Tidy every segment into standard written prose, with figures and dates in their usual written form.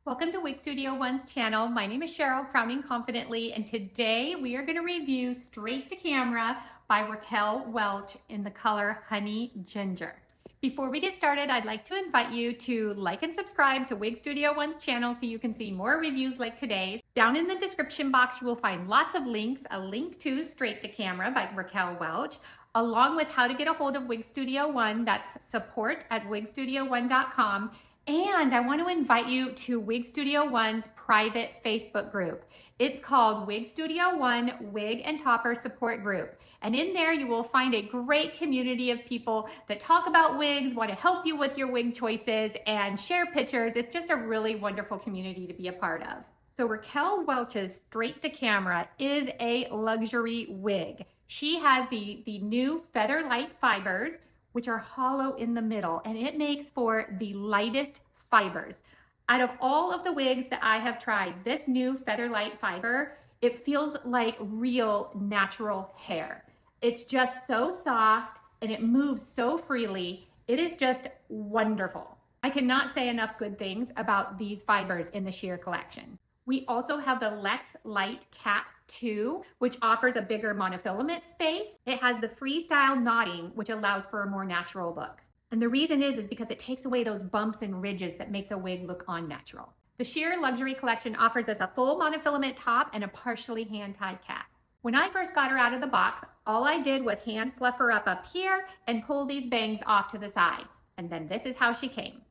Welcome to Wig Studio One's channel. My name is Cheryl, crowning confidently, and today we are going to review Straight to Camera by Raquel Welch in the color Honey Ginger. Before we get started, I'd like to invite you to like and subscribe to Wig Studio One's channel so you can see more reviews like today's. Down in the description box, you will find lots of links, a link to Straight to Camera by Raquel Welch, along with how to get a hold of Wig Studio One, that's support@wigstudio1.com. And I want to invite you to Wig Studio One's private Facebook group. It's called Wig Studio One Wig and Topper Support Group. And in there you will find a great community of people that talk about wigs, want to help you with your wig choices, and share pictures. It's just a really wonderful community to be a part of. So Raquel Welch's Straight to Camera is a luxury wig. She has the new Feather Light fibers, which are hollow in the middle, and it makes for the lightest fibers. Out of all of the wigs that I have tried, this new Feather Light fiber, it feels like real natural hair. It's just so soft and it moves so freely. It is just wonderful. I cannot say enough good things about these fibers in the sheer collection. We also have the Lex Light Cap 2, which offers a bigger monofilament space. It has the freestyle knotting, which allows for a more natural look. And the reason is because it takes away those bumps and ridges that makes a wig look unnatural. The Sheer Luxury Collection offers us a full monofilament top and a partially hand-tied cap. When I first got her out of the box, all I did was hand fluff her up here and pull these bangs off to the side. And then this is how she came,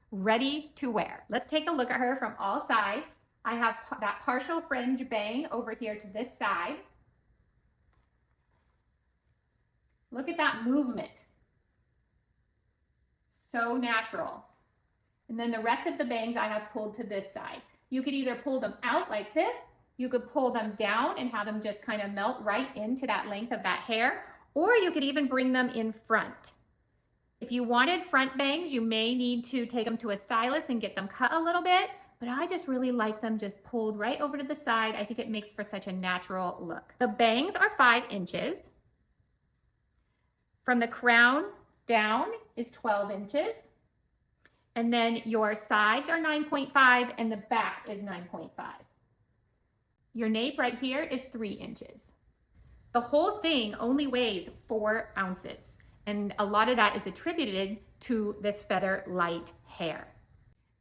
ready to wear. Let's take a look at her from all sides. I have that partial fringe bang over here to this side. Look at that movement. So natural. And then the rest of the bangs I have pulled to this side. You could either pull them out like this, you could pull them down and have them just kind of melt right into that length of that hair, or you could even bring them in front. If you wanted front bangs, you may need to take them to a stylist and get them cut a little bit. But I just really like them just pulled right over to the side. I think it makes for such a natural look. The bangs are 5 inches. From the crown down is 12 inches. And then your sides are 9.5 and the back is 9.5. Your nape right here is 3 inches. The whole thing only weighs 4 ounces. And a lot of that is attributed to this Feather Light hair.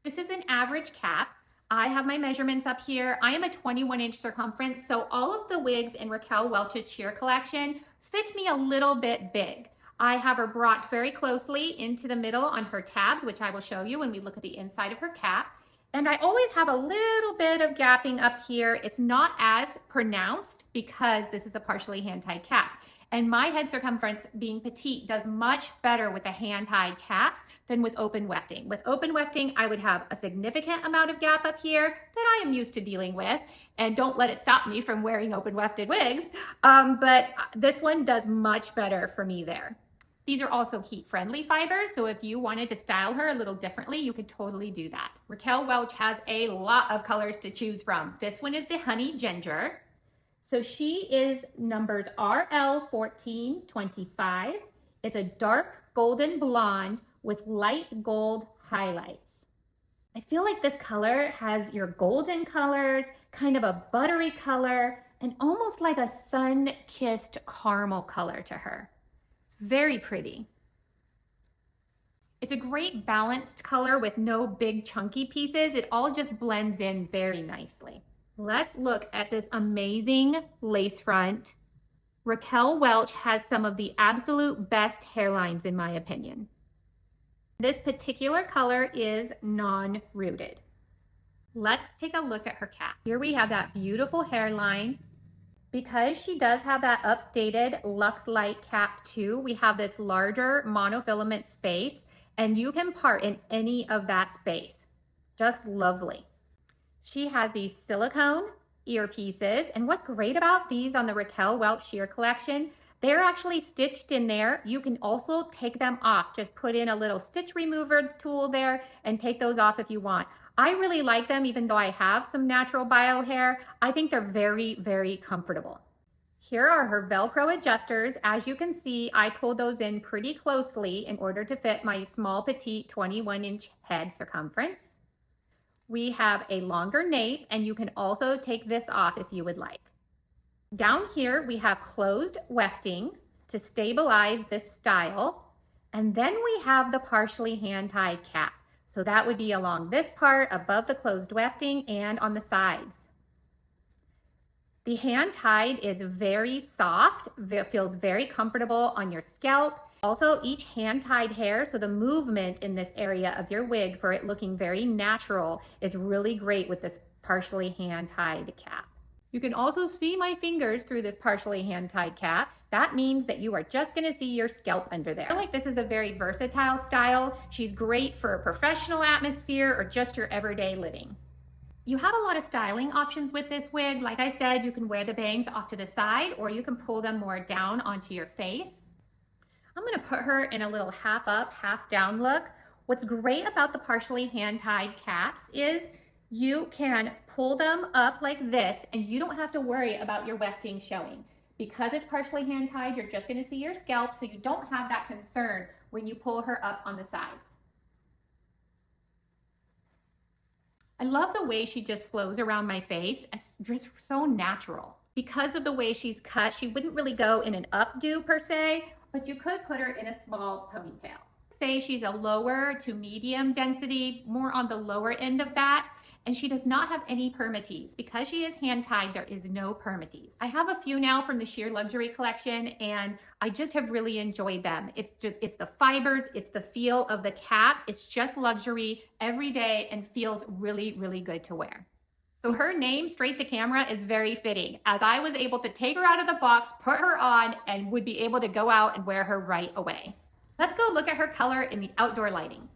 This is an average cap. I have my measurements up here. I am a 21-inch circumference, so all of the wigs in Raquel Welch's sheer collection fit me a little bit big. I have her brought very closely into the middle on her tabs, which I will show you when we look at the inside of her cap. And I always have a little bit of gapping up here. It's not as pronounced because this is a partially hand-tied cap. And my head circumference, being petite, does much better with the hand-tied caps than with open wefting. With open wefting, I would have a significant amount of gap up here that I am used to dealing with, and don't let it stop me from wearing open wefted wigs. But this one does much better for me there. These are also heat-friendly fibers, so if you wanted to style her a little differently, you could totally do that. Raquel Welch has a lot of colors to choose from. This one is the Honey Ginger. So she is numbers RL1425. It's a dark golden blonde with light gold highlights. I feel like this color has your golden colors, kind of a buttery color, and almost like a sun-kissed caramel color to her. It's very pretty. It's a great balanced color with no big chunky pieces. It all just blends in very nicely. Let's look at this amazing lace front. Raquel Welch has some of the absolute best hairlines in my opinion. This particular color is non-rooted. Let's take a look at her cap. Here we have that beautiful hairline. Because she does have that updated Lux Light Cap 2, we have this larger monofilament space, and you can part in any of that space. Just lovely. She has these silicone earpieces, and what's great about these on the Raquel Welch sheer collection, they're actually stitched in there. You can also take them off. Just put in a little stitch remover tool there and take those off if you want. I really like them, even though I have some natural bio hair. I think they're very, very comfortable. Here are her Velcro adjusters. As you can see, I pulled those in pretty closely in order to fit my small, petite 21-inch head circumference. We have a longer nape, and you can also take this off if you would like. Down here, we have closed wefting to stabilize this style. And then we have the partially hand-tied cap. So that would be along this part, above the closed wefting, and on the sides. The hand-tied is very soft, feels very comfortable on your scalp. Also, each hand-tied hair, so the movement in this area of your wig for it looking very natural, is really great with this partially hand-tied cap. You can also see my fingers through this partially hand-tied cap. That means that you are just gonna see your scalp under there. I feel like this is a very versatile style. She's great for a professional atmosphere or just your everyday living. You have a lot of styling options with this wig. Like I said, you can wear the bangs off to the side, or you can pull them more down onto your face. I'm gonna put her in a little half up, half down look. What's great about the partially hand-tied caps is you can pull them up like this, and you don't have to worry about your wefting showing. Because it's partially hand-tied, you're just gonna see your scalp, so you don't have that concern when you pull her up on the sides. I love the way she just flows around my face. It's just so natural. Because of the way she's cut, she wouldn't really go in an updo per se, but you could put her in a small ponytail. Say she's a lower to medium density, more on the lower end of that, and she does not have any permatease. Because she is hand-tied, there is no permatease. I have a few now from the Sheer Luxury collection, and I just have really enjoyed them. It's the fibers, it's the feel of the cap. It's just luxury every day and feels really, really good to wear. So her name, Straight to Camera, is very fitting, as I was able to take her out of the box, put her on, and would be able to go out and wear her right away. Let's go look at her color in the outdoor lighting.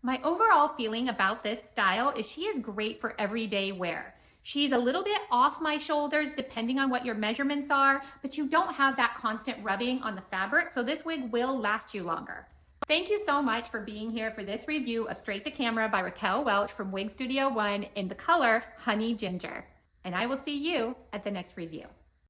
My overall feeling about this style is she is great for everyday wear. She's a little bit off my shoulders depending on what your measurements are, but you don't have that constant rubbing on the fabric, so this wig will last you longer. Thank you so much for being here for this review of Straight to Camera by Raquel Welch from Wig Studio One in the color Honey Ginger. And I will see you at the next review.